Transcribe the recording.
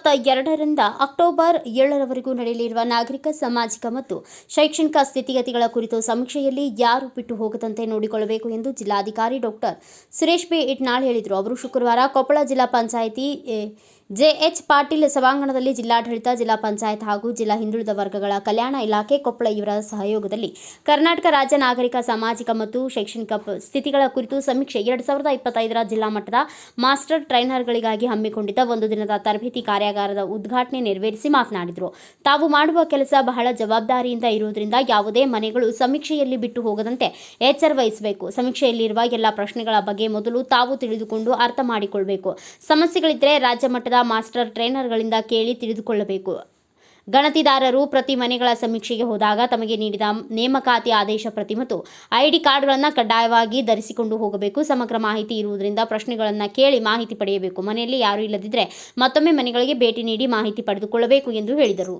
22ರಿಂದ October 7ರವರೆಗೂ ನಡೆಯಲಿರುವ ನಾಗರಿಕ, ಸಾಮಾಜಿಕ ಮತ್ತು ಶೈಕ್ಷಣಿಕ ಸ್ಥಿತಿಗತಿಗಳ ಕುರಿತು ಸಮೀಕ್ಷೆಯಲ್ಲಿ ಯಾರೂ ಬಿಟ್ಟು ಹೋಗದಂತೆ ನೋಡಿಕೊಳ್ಳಬೇಕು ಎಂದು ಜಿಲ್ಲಾಧಿಕಾರಿ ಡಾಕ್ಟರ್ ಸುರೇಶ್ ಬಿ ಇಟ್ನಾಳ್ ಹೇಳಿದರು. ಅವರು ಶುಕ್ರವಾರ ಕೊಪ್ಪಳ ಜಿಲ್ಲಾ ಪಂಚಾಯಿತಿ ಜೆಎಚ್ ಪಾಟೀಲ್ ಸಭಾಂಗಣದಲ್ಲಿ ಜಿಲ್ಲಾಡಳಿತ, ಜಿಲ್ಲಾ ಪಂಚಾಯತ್ ಹಾಗೂ ಜಿಲ್ಲಾ ಹಿಂದುಳಿದ ವರ್ಗಗಳ ಕಲ್ಯಾಣ ಇಲಾಖೆ ಕೊಪ್ಪಳ ಇವರ ಸಹಯೋಗದಲ್ಲಿ ಕರ್ನಾಟಕ ರಾಜ್ಯ ನಾಗರಿಕ, ಸಾಮಾಜಿಕ ಮತ್ತು ಶೈಕ್ಷಣಿಕ ಸ್ಥಿತಿಗಳ ಕುರಿತು ಸಮೀಕ್ಷೆ 2025ರ ಜಿಲ್ಲಾ ಮಟ್ಟದ ಮಾಸ್ಟರ್ ಟ್ರೈನರ್ಗಳಿಗಾಗಿ ಹಮ್ಮಿಕೊಂಡಿದ್ದ ಒಂದು ದಿನದ ತರಬೇತಿ ಕಾರ್ಯಾಗಾರದ ಉದ್ಘಾಟನೆ ನೆರವೇರಿಸಿ ಮಾತನಾಡಿದರು. ತಾವು ಮಾಡುವ ಕೆಲಸ ಬಹಳ ಜವಾಬ್ದಾರಿಯಿಂದ ಇರುವುದರಿಂದ ಯಾವುದೇ ಮನೆಗಳು ಸಮೀಕ್ಷೆಯಲ್ಲಿ ಬಿಟ್ಟು ಹೋಗದಂತೆ ಎಚ್ಚರ ವಹಿಸಬೇಕು. ಸಮೀಕ್ಷೆಯಲ್ಲಿರುವ ಎಲ್ಲ ಪ್ರಶ್ನೆಗಳ ಬಗ್ಗೆ ಮೊದಲು ತಾವು ತಿಳಿದುಕೊಂಡು ಅರ್ಥ ಮಾಡಿಕೊಳ್ಳಬೇಕು. ಸಮಸ್ಯೆಗಳಿದ್ದರೆ ರಾಜ್ಯ ಮಟ್ಟದ ಮಾಸ್ಟರ್ ಟ್ರೈನರ್ಗಳಿಂದ ಕೇಳಿ ತಿಳಿದುಕೊಳ್ಳಬೇಕು. ಗಣತಿದಾರರು ಪ್ರತಿ ಮನೆಗಳ ಸಮೀಕ್ಷೆಗೆ ಹೋದಾಗ ತಮಗೆ ನೀಡಿದ ನೇಮಕಾತಿ ಆದೇಶ ಪ್ರತಿ ಮತ್ತು ಐಡಿ ಕಾರ್ಡ್ಗಳನ್ನು ಕಡ್ಡಾಯವಾಗಿ ಧರಿಸಿಕೊಂಡು ಹೋಗಬೇಕು. ಸಮಗ್ರ ಮಾಹಿತಿ ಇರುವುದರಿಂದ ಪ್ರಶ್ನೆಗಳನ್ನು ಕೇಳಿ ಮಾಹಿತಿ ಪಡೆಯಬೇಕು. ಮನೆಯಲ್ಲಿ ಯಾರೂ ಇಲ್ಲದಿದ್ದರೆ ಮತ್ತೊಮ್ಮೆ ಮನೆಗಳಿಗೆ ಭೇಟಿ ನೀಡಿ ಮಾಹಿತಿ ಪಡೆದುಕೊಳ್ಳಬೇಕು ಎಂದು ಹೇಳಿದರು.